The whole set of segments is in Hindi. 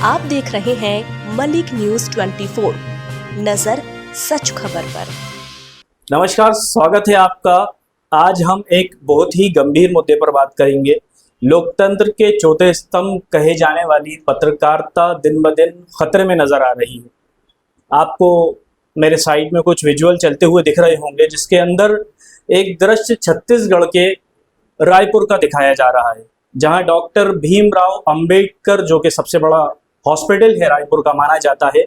आप देख रहे हैं मलिक न्यूज 24, नजर सच खबर पर। नमस्कार, स्वागत है आपका। आज हम एक बहुत ही गंभीर मुद्दे पर बात करेंगे। लोकतंत्र के चौथे स्तंभ कहे जाने वाली पत्रकारिता दिन ब दिन खतरे में नजर आ रही है। आपको मेरे साइड में कुछ विजुअल चलते हुए दिख रहे होंगे, जिसके अंदर एक दृश्य छत्तीसगढ़ के रायपुर का दिखाया जा रहा है, जहां डॉक्टर भीमराव अंबेडकर, जो कि सबसे बड़ा हॉस्पिटल है रायपुर का माना जाता है,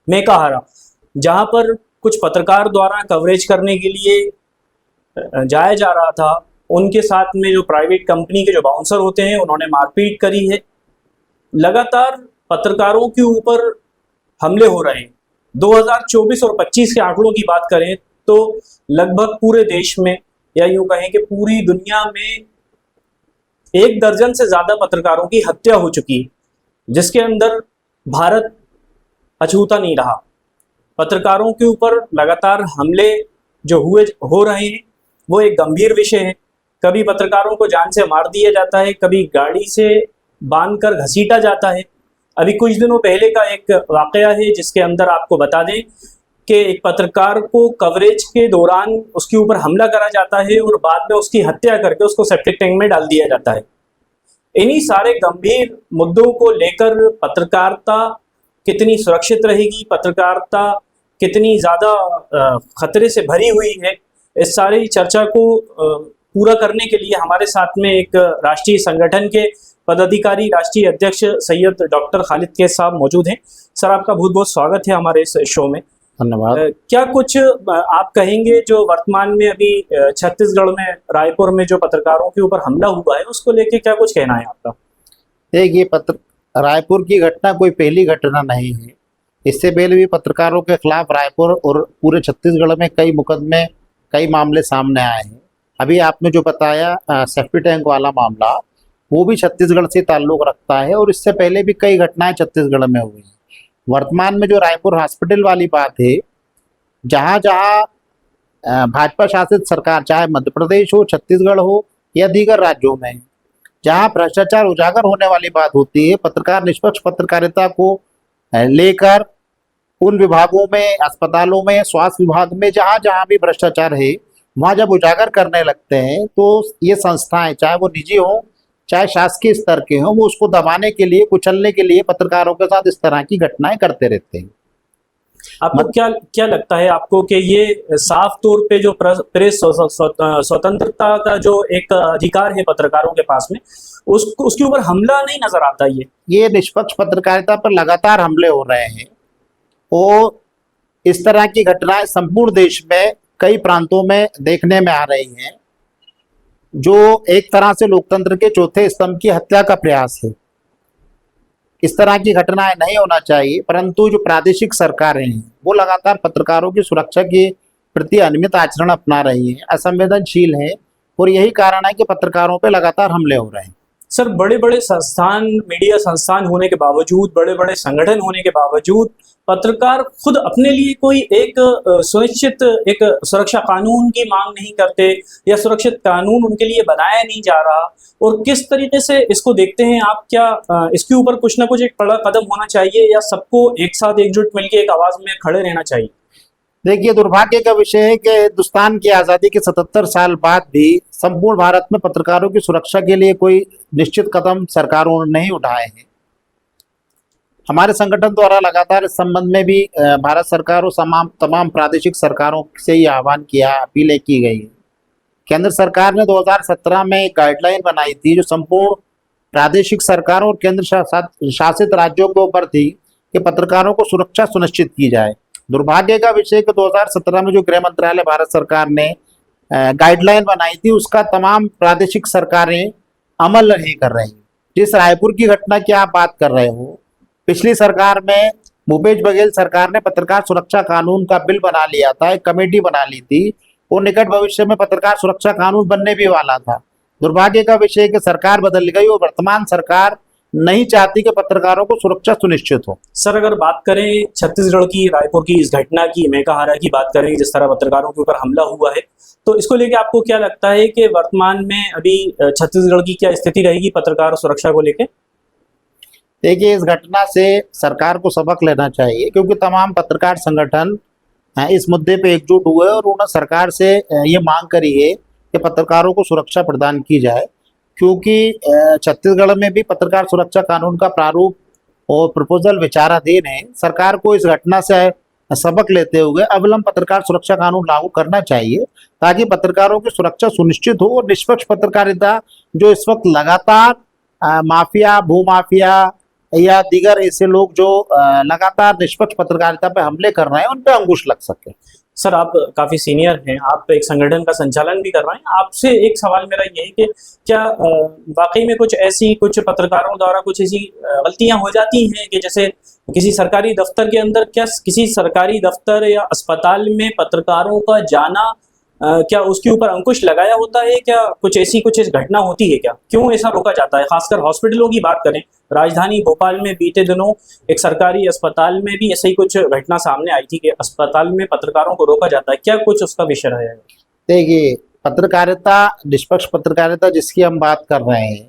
मेकाहारा, जहां पर कुछ पत्रकार द्वारा कवरेज करने के लिए जाया जा रहा था, उनके साथ में जो प्राइवेट कंपनी के जो बाउंसर होते हैं उन्होंने मारपीट करी है। लगातार पत्रकारों के ऊपर हमले हो रहे हैं। 2024 और 25 के आंकड़ों की बात करें तो लगभग पूरे देश में, या यूं कहें कि पूरी दुनिया में, 1 दर्जन से ज्यादा पत्रकारों की हत्या हो चुकी है, जिसके अंदर भारत अछूता नहीं रहा। पत्रकारों के ऊपर लगातार हमले जो हो रहे हैं वो एक गंभीर विषय है। कभी पत्रकारों को जान से मार दिया जाता है, कभी गाड़ी से बांधकर घसीटा जाता है। अभी कुछ दिनों पहले का एक वाकया है, जिसके अंदर आपको बता दें कि एक पत्रकार को कवरेज के दौरान उसके ऊपर हमला करा जाता है और बाद में उसकी हत्या करके उसको सेप्टिक टैंक में डाल दिया जाता है। इन्हीं सारे गंभीर मुद्दों को लेकर पत्रकारिता कितनी सुरक्षित रहेगी, पत्रकारिता कितनी ज़्यादा खतरे से भरी हुई है, इस सारी चर्चा को पूरा करने के लिए हमारे साथ में एक राष्ट्रीय संगठन के पदाधिकारी, राष्ट्रीय अध्यक्ष सैयद डॉक्टर खालिद कैस साहब मौजूद हैं। सर, आपका बहुत बहुत स्वागत है हमारे इस शो में। धन्यवाद। क्या कुछ आप कहेंगे जो वर्तमान में अभी छत्तीसगढ़ में रायपुर में जो पत्रकारों के ऊपर हमला हुआ है, उसको लेके क्या कुछ कहना है आपका? ये रायपुर की घटना कोई पहली घटना नहीं है। इससे पहले भी पत्रकारों के खिलाफ रायपुर और पूरे छत्तीसगढ़ में कई मुकदमे, कई मामले सामने आए हैं। अभी आपने जो बताया सेफ्टी टैंक वाला मामला, वो भी छत्तीसगढ़ से ताल्लुक रखता है और इससे पहले भी कई घटनाएं छत्तीसगढ़ में हुई हैं। वर्तमान में जो रायपुर हॉस्पिटल वाली बात है, जहाँ जहाँ भाजपा शासित सरकार, चाहे मध्य प्रदेश हो, छत्तीसगढ़ हो या दीगर राज्यों में, जहाँ भ्रष्टाचार उजागर होने वाली बात होती है, पत्रकार निष्पक्ष पत्रकारिता को लेकर उन विभागों में, अस्पतालों में, स्वास्थ्य विभाग में, जहाँ जहाँ भी भ्रष्टाचार है, वहाँ जब उजागर करने लगते हैं तो ये संस्थाएं, चाहे वो निजी हो चाहे शासकीय स्तर के हों, वो उसको दबाने के लिए, कुचलने के लिए पत्रकारों के साथ इस तरह की घटनाएं करते रहते हैं। आपको क्या लगता है आपको कि ये साफ तौर पे जो प्रेस स्वतंत्रता का जो एक अधिकार है पत्रकारों के पास में, उसके ऊपर हमला नहीं नजर आता? ये निष्पक्ष पत्रकारिता पर लगातार हमले हो रहे हैं और इस तरह की घटनाएं संपूर्ण देश में कई प्रांतों में देखने में आ रही हैं, जो एक तरह से लोकतंत्र के चौथे स्तंभ की हत्या का प्रयास है। इस तरह की घटनाएं नहीं होना चाहिए, परंतु जो प्रादेशिक सरकारें हैं वो लगातार पत्रकारों की सुरक्षा के प्रति अनियमित आचरण अपना रही हैं, असंवेदनशील है, और यही कारण है कि पत्रकारों पे लगातार हमले हो रहे हैं। सर, बड़े बड़े संस्थान, मीडिया संस्थान होने के बावजूद, बड़े बड़े संगठन होने के बावजूद, पत्रकार खुद अपने लिए कोई एक सुनिश्चित एक सुरक्षा कानून की मांग नहीं करते, या सुरक्षित कानून उनके लिए बनाया नहीं जा रहा, और किस तरीके से इसको देखते हैं आप? क्या इसके ऊपर कुछ ना कुछ एक बड़ा कदम होना चाहिए, या सबको एक साथ एकजुट मिलकर एक आवाज में खड़े रहना चाहिए? देखिए, दुर्भाग्य का विषय है कि हिंदुस्तान की आज़ादी के 77 साल बाद भी संपूर्ण भारत में पत्रकारों की सुरक्षा के लिए कोई निश्चित कदम सरकारों ने नहीं उठाए हैं। हमारे संगठन द्वारा लगातार इस संबंध में भी भारत सरकार और तमाम प्रादेशिक सरकारों से ये आह्वान किया, अपीलें की गई। केंद्र सरकार ने 2017 में एक गाइडलाइन बनाई थी, जो संपूर्ण प्रादेशिक सरकारों और केंद्र शासित राज्यों के ऊपर थी कि पत्रकारों को सुरक्षा सुनिश्चित की जाए। दुर्भाग्य का विषय कि 2017 में जो गृह मंत्रालय भारत सरकार ने गाइडलाइन बनाई थी, उसका तमाम प्रादेशिक सरकारें अमल नहीं कर रही। जिस रायपुर की घटना की आप बात कर रहे हो, पिछली सरकार में भूपेश बघेल सरकार ने पत्रकार सुरक्षा कानून का बिल बना लिया था, एक कमेटी बना ली थी, और निकट भविष्य में पत्रकार सुरक्षा कानून बनने भी वाला था। दुर्भाग्य का विषय है कि सरकार बदल गई और वर्तमान सरकार नहीं चाहती कि पत्रकारों को सुरक्षा सुनिश्चित हो। सर, अगर बात करें छत्तीसगढ़ की, रायपुर की इस घटना की, मेकाहारा की बात करें, जिस तरह पत्रकारों के ऊपर हमला हुआ है, तो इसको लेके आपको क्या लगता है कि वर्तमान में अभी छत्तीसगढ़ की क्या स्थिति रहेगी पत्रकार सुरक्षा को लेके? देखिए, इस घटना से सरकार को सबक लेना चाहिए, क्योंकि तमाम पत्रकार संगठन इस मुद्दे पे एकजुट हुए और उन्होंने सरकार से ये मांग करी है कि पत्रकारों को सुरक्षा प्रदान की जाए, क्योंकि छत्तीसगढ़ में भी पत्रकार सुरक्षा कानून का प्रारूप और प्रपोजल विचाराधीन है। सरकार को इस घटना से सबक लेते हुए अविलंब पत्रकार सुरक्षा कानून लागू करना चाहिए, ताकि पत्रकारों की सुरक्षा सुनिश्चित हो और निष्पक्ष पत्रकारिता जो इस वक्त लगातार माफिया, भूमाफिया या दीगर ऐसे लोग जो लगातार निष्पक्ष पत्रकारिता पे हमले कर रहे हैं, उन पे अंकुश लग सके। सर, आप काफी सीनियर हैं, आप एक संगठन का संचालन भी कर रहे हैं। आपसे एक सवाल मेरा ये है कि क्या वाकई में कुछ पत्रकारों द्वारा कुछ ऐसी गलतियां हो जाती हैं कि जैसे किसी सरकारी दफ्तर के अंदर, क्या किसी सरकारी दफ्तर या अस्पताल में पत्रकारों का जाना क्या उसके ऊपर अंकुश लगाया होता है? क्या कुछ घटना होती है? क्या क्यों ऐसा रोका जाता है? खासकर हॉस्पिटलों की बात करें, राजधानी भोपाल में बीते दिनों एक सरकारी अस्पताल में भी ऐसा ही कुछ घटना सामने आई थी कि अस्पताल में पत्रकारों को रोका जाता है। क्या कुछ उसका विषय है? देखिए, पत्रकारिता, निष्पक्ष पत्रकारिता जिसकी हम बात कर रहे हैं,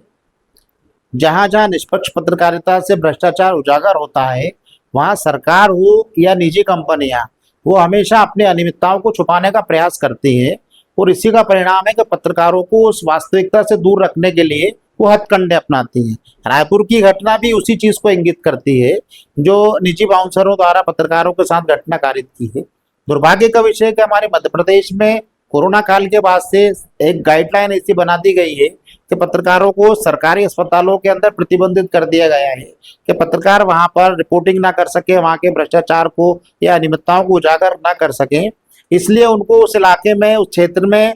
जहां जहां निष्पक्ष पत्रकारिता से भ्रष्टाचार उजागर होता है, वहां सरकार हो या निजी कंपनियां, वो हमेशा अपनी अनियमितताओं को छुपाने का प्रयास करती है, और इसी का परिणाम है कि पत्रकारों को उस वास्तविकता से दूर रखने के लिए वो हथकंडे अपनाती हैं। रायपुर की घटना भी उसी चीज को इंगित करती है, जो निजी बाउंसरों द्वारा पत्रकारों के साथ घटना कारित की है। दुर्भाग्य का विषय है कि हमारे मध्य प्रदेश में कोरोना काल के बाद से एक गाइडलाइन ऐसी बना दी गई है कि पत्रकारों को सरकारी अस्पतालों के अंदर प्रतिबंधित कर दिया गया है कि पत्रकार वहां पर रिपोर्टिंग ना कर सके, वहां के भ्रष्टाचार को या अनियमितताओं को उजागर ना कर सके, इसलिए उनको उस इलाके में, उस क्षेत्र में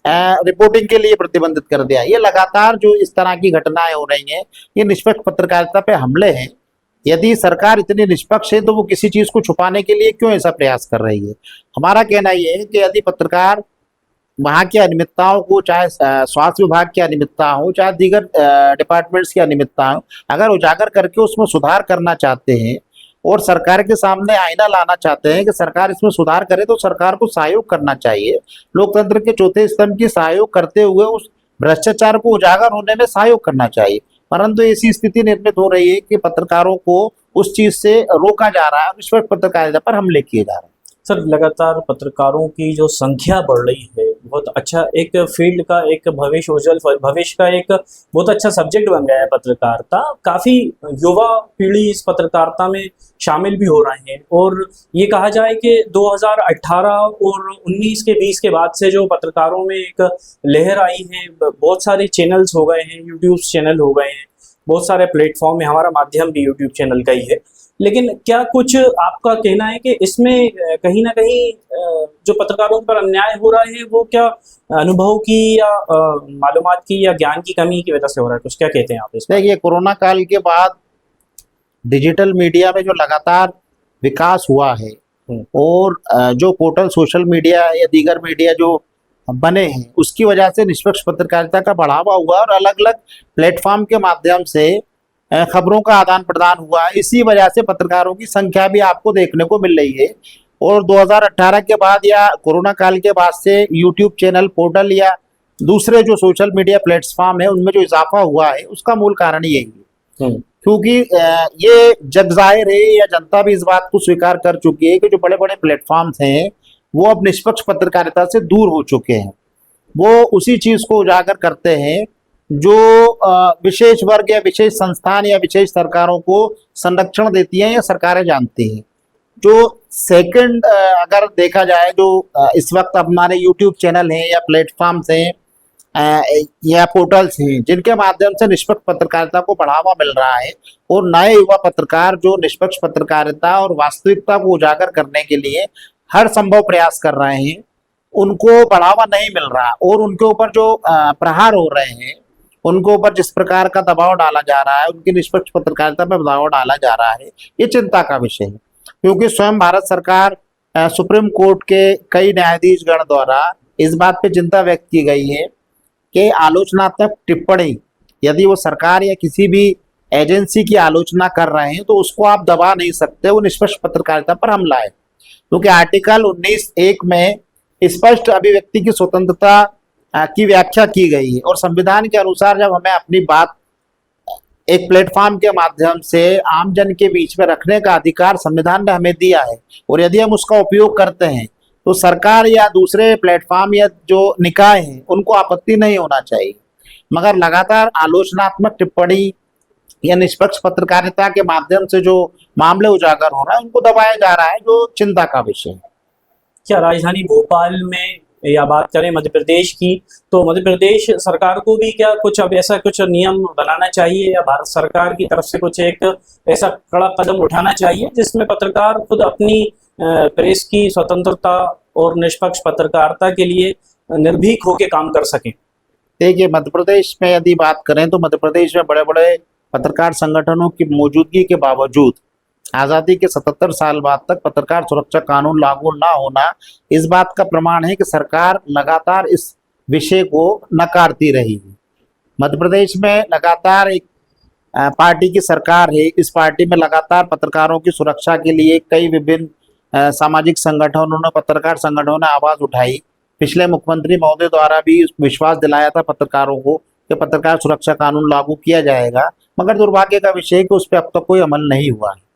रिपोर्टिंग के लिए प्रतिबंधित कर दिया। ये लगातार जो इस तरह की घटनाएं हो रही हैं, ये निष्पक्ष पत्रकारिता पे हमले हैं। यदि सरकार इतनी निष्पक्ष है तो वो किसी चीज को छुपाने के लिए क्यों ऐसा प्रयास कर रही है? हमारा कहना यह है कि यदि पत्रकार वहाँ की अनियमितताओं को, चाहे स्वास्थ्य विभाग की अनियमितता हो, चाहे दीगर डिपार्टमेंट्स की अनियमितता हो, अगर उजागर करके उसमें सुधार करना चाहते हैं और सरकार के सामने आईना लाना चाहते हैं कि सरकार इसमें सुधार करे, तो सरकार को सहयोग करना चाहिए। लोकतंत्र के चौथे स्तंभ की सहयोग करते हुए उस भ्रष्टाचार को उजागर होने में सहयोग करना चाहिए, परंतु ऐसी स्थिति निर्मित हो रही है कि पत्रकारों को उस चीज से रोका जा रहा है, निष्पक्ष पत्रकारिता पर हमले किए जा रहे हैं। सर, लगातार पत्रकारों की जो संख्या बढ़ रही है, बहुत अच्छा एक फील्ड का, एक भविष्य, उज्जवल भविष्य का एक बहुत अच्छा सब्जेक्ट बन गया है पत्रकारिता। काफ़ी युवा पीढ़ी इस पत्रकारिता में शामिल भी हो रहे हैं, और ये कहा जाए कि 2018 और 19 के 20 के बाद से जो पत्रकारों में एक लहर आई है, बहुत सारे चैनल्स हो गए हैं, यूट्यूब चैनल हो गए हैं, बहुत सारे प्लेटफॉर्म है, हमारा माध्यम भी यूट्यूब चैनल का ही है। लेकिन क्या कुछ आपका कहना है कि इसमें कहीं ना कहीं जो पत्रकारों पर अन्याय हो रहा है, वो क्या अनुभव की या मालूमात की या ज्ञान की कमी की वजह से हो रहा है? कुछ क्या कहते हैं आप इसमें? देखिए, कोरोना काल के बाद डिजिटल मीडिया में जो लगातार विकास हुआ है और जो पोर्टल सोशल मीडिया या दीगर मीडिया जो बने हैं, उसकी वजह से निष्पक्ष पत्रकारिता का बढ़ावा हुआ और अलग अलग प्लेटफॉर्म के माध्यम से खबरों का आदान प्रदान हुआ। इसी वजह से पत्रकारों की संख्या भी आपको देखने को मिल रही है, और 2018 के बाद या कोरोना काल के बाद से यूट्यूब चैनल, पोर्टल या दूसरे जो सोशल मीडिया प्लेटफॉर्म है, उनमें जो इजाफा हुआ है, उसका मूल कारण यही है। क्योंकि ये जग जाहिर है, या जनता भी इस बात को स्वीकार कर चुकी है कि जो बड़े बड़े प्लेटफॉर्म्स हैं वो अब निष्पक्ष पत्रकारिता से दूर हो चुके हैं। वो उसी चीज को उजागर करते हैं जो विशेष वर्ग या विशेष संस्थान या विशेष सरकारों को संरक्षण देती हैं या सरकारें जानती हैं। जो सेकंड अगर देखा जाए, जो इस वक्त हमारे यूट्यूब चैनल हैं या प्लेटफॉर्म्स हैं या पोर्टल्स हैं, जिनके माध्यम से निष्पक्ष पत्रकारिता को बढ़ावा मिल रहा है, और नए युवा पत्रकार जो निष्पक्ष पत्रकारिता और वास्तविकता को उजागर करने के लिए हर संभव प्रयास कर रहे हैं, उनको बढ़ावा नहीं मिल रहा, और उनके ऊपर जो प्रहार हो रहे हैं, उनके ऊपर जिस प्रकार का दबाव डाला जा रहा है, उनकी निष्पक्ष पत्रकारिता पर दबाव डाला जा रहा है, ये चिंता का विषय है। क्योंकि स्वयं भारत सरकार, सुप्रीम कोर्ट के कई न्यायाधीश गण द्वारा इस बात पे चिंता व्यक्त की गई है कि आलोचनात्मक टिप्पणी, यदि वो सरकार या किसी भी एजेंसी की आलोचना कर रहे हैं, तो उसको आप दबा नहीं सकते, वो निष्पक्ष पत्रकारिता पर हमला है। क्योंकि आर्टिकल 19(1) में स्पष्ट अभिव्यक्ति की स्वतंत्रता की व्याख्या की गई है, और संविधान के अनुसार जब हमें अपनी बात एक प्लेटफॉर्म के माध्यम से आम जन के बीच में रखने का अधिकार संविधान ने हमें दिया है, और यदि हम उसका उपयोग करते हैं तो सरकार या दूसरे प्लेटफॉर्म या जो निकाय हैं उनको आपत्ति नहीं होना चाहिए। मगर लगातार आलोचनात्मक टिप्पणी या निष्पक्ष पत्रकारिता के माध्यम से जो मामले उजागर हो रहा है उनको दबाया जा रहा है, जो चिंता का विषय है। क्या राजधानी भोपाल में या बात करें मध्य प्रदेश की, तो मध्य प्रदेश सरकार को भी क्या कुछ अब ऐसा कुछ नियम बनाना चाहिए या भारत सरकार की तरफ से कुछ एक ऐसा कड़ा कदम उठाना चाहिए जिसमें पत्रकार खुद अपनी प्रेस की स्वतंत्रता और निष्पक्ष पत्रकारिता के लिए निर्भीक होकर काम कर सकें? देखिए, मध्य प्रदेश में यदि बात करें तो मध्य प्रदेश में बड़े बड़े पत्रकार संगठनों की मौजूदगी के बावजूद आज़ादी के 77 साल बाद तक पत्रकार सुरक्षा कानून लागू ना होना इस बात का प्रमाण है कि सरकार लगातार इस विषय को नकारती रही है। मध्य प्रदेश में लगातार एक पार्टी की सरकार है, इस पार्टी में लगातार पत्रकारों की सुरक्षा के लिए कई विभिन्न सामाजिक संगठनों ने, पत्रकार संगठनों ने आवाज़ उठाई। पिछले मुख्यमंत्री महोदय द्वारा भी विश्वास दिलाया था पत्रकारों को कि पत्रकार सुरक्षा कानून लागू किया जाएगा, मगर दुर्भाग्य का विषय है कि उस पर अब तक कोई अमल नहीं हुआ है।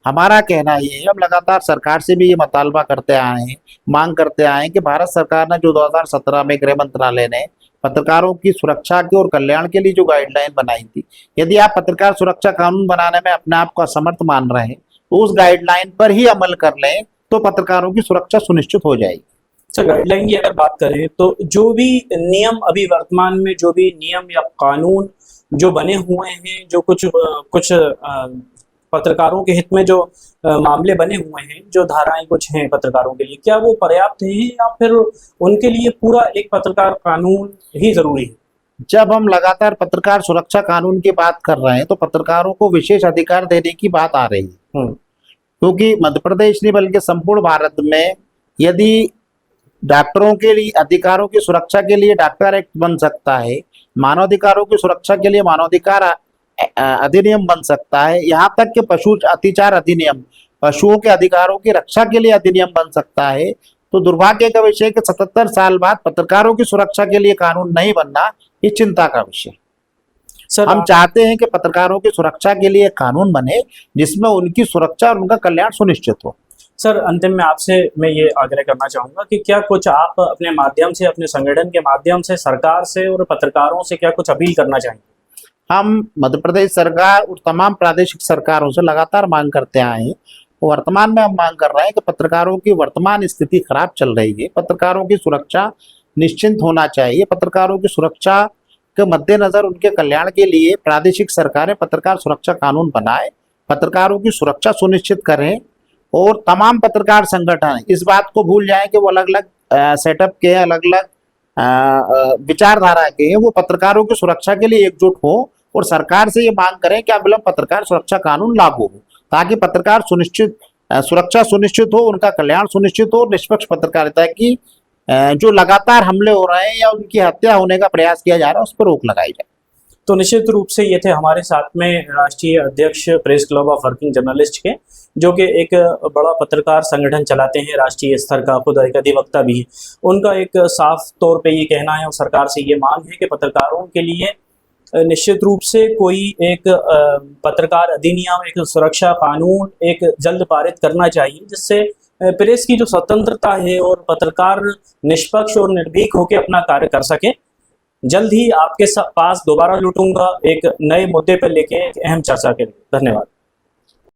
हमारा कहना ये है, हम लगातार सरकार से भी ये मुतालबा करते आए हैं, मांग करते आए हैं कि भारत सरकार ने जो 2017 में गृह मंत्रालय ने पत्रकारों की सुरक्षा के और कल्याण के लिए जो गाइडलाइन बनाई थी, यदि आप पत्रकार सुरक्षा कानून बनाने में अपने आप को असमर्थ मान रहे हैं तो उस गाइडलाइन पर ही अमल कर लें तो पत्रकारों की सुरक्षा सुनिश्चित हो जाएगी। अच्छा, गाइडलाइन की अगर बात करें तो जो भी नियम अभी वर्तमान में जो भी नियम या कानून जो बने हुए हैं, जो कुछ पत्रकारों के हित में जो मामले बने हुए हैं, जो धाराएं कुछ हैं पत्रकारों के लिए, क्या वो पर्याप्त हैं या फिर उनके लिए पूरा एक पत्रकार कानून ही जरूरी है? जब हम लगातार पत्रकार सुरक्षा कानून की बात कर रहे हैं तो पत्रकारों को विशेष अधिकार देने की बात आ रही है, क्योंकि मध्य प्रदेश नहीं बल्कि संपूर्ण भारत में यदि डॉक्टरों के लिए अधिकारों की सुरक्षा के लिए डॉक्टर एक्ट बन सकता है, मानवाधिकारों की सुरक्षा के लिए मानवाधिकार अधिनियम बन सकता है, यहाँ तक कि पशु अत्याचार अधिनियम, पशुओं के अधिकारों की रक्षा के लिए अधिनियम बन सकता है, तो दुर्भाग्य का विषय कि 77 साल बाद पत्रकारों की सुरक्षा के लिए कानून नहीं बनना ये चिंता का विषय। सर, हम चाहते हैं कि पत्रकारों की सुरक्षा के लिए कानून बने जिसमें उनकी सुरक्षा और उनका कल्याण सुनिश्चित हो। सर, अंतिम में आपसे मैं ये आग्रह करना चाहूंगा कि क्या कुछ आप अपने माध्यम से, अपने संगठन के माध्यम से सरकार से और पत्रकारों से क्या कुछ अपील करना चाहेंगे? हम मध्य प्रदेश सरकार और तमाम प्रादेशिक सरकारों से लगातार मांग करते आए हैं। वर्तमान में हम मांग कर रहे हैं कि पत्रकारों की वर्तमान स्थिति खराब चल रही है, पत्रकारों की सुरक्षा निश्चिंत होना चाहिए। पत्रकारों की सुरक्षा के मद्देनजर उनके कल्याण के लिए प्रादेशिक सरकारें पत्रकार सुरक्षा कानून बनाए, पत्रकारों की सुरक्षा सुनिश्चित करें, और तमाम पत्रकार संगठन इस बात को भूल जाएं कि वो अलग अलग सेटअप के, अलग अलग विचारधारा के, वो पत्रकारों की सुरक्षा के लिए एकजुट हो और सरकार से ये मांग करें कि अविलंब पत्रकार सुरक्षा कानून लागू हो, ताकि पत्रकार सुरक्षा सुनिश्चित हो, उनका कल्याण सुनिश्चित हो, निष्पक्ष पत्रकारिता की जो लगातार हमले हो रहे हैं या उनकी हत्या होने का प्रयास किया जा रहा है उस पर रोक लगाई जाए। तो निश्चित रूप से ये थे हमारे साथ में राष्ट्रीय अध्यक्ष press club of working journalist के, जो कि एक बड़ा पत्रकार संगठन चलाते हैं राष्ट्रीय स्तर का, खुद एक अधिवक्ता भी है। उनका एक साफ तौर पे ये कहना है और सरकार से ये मांग है कि पत्रकारों के लिए निश्चित रूप से कोई एक पत्रकार अधिनियम, एक सुरक्षा कानून एक जल्द पारित करना चाहिए, जिससे प्रेस की जो स्वतंत्रता है और पत्रकार निष्पक्ष और निर्भीक होकर अपना कार्य कर सके। जल्द ही आपके पास दोबारा लौटूंगा एक नए मुद्दे पर लेके एक अहम चर्चा के लिए। धन्यवाद।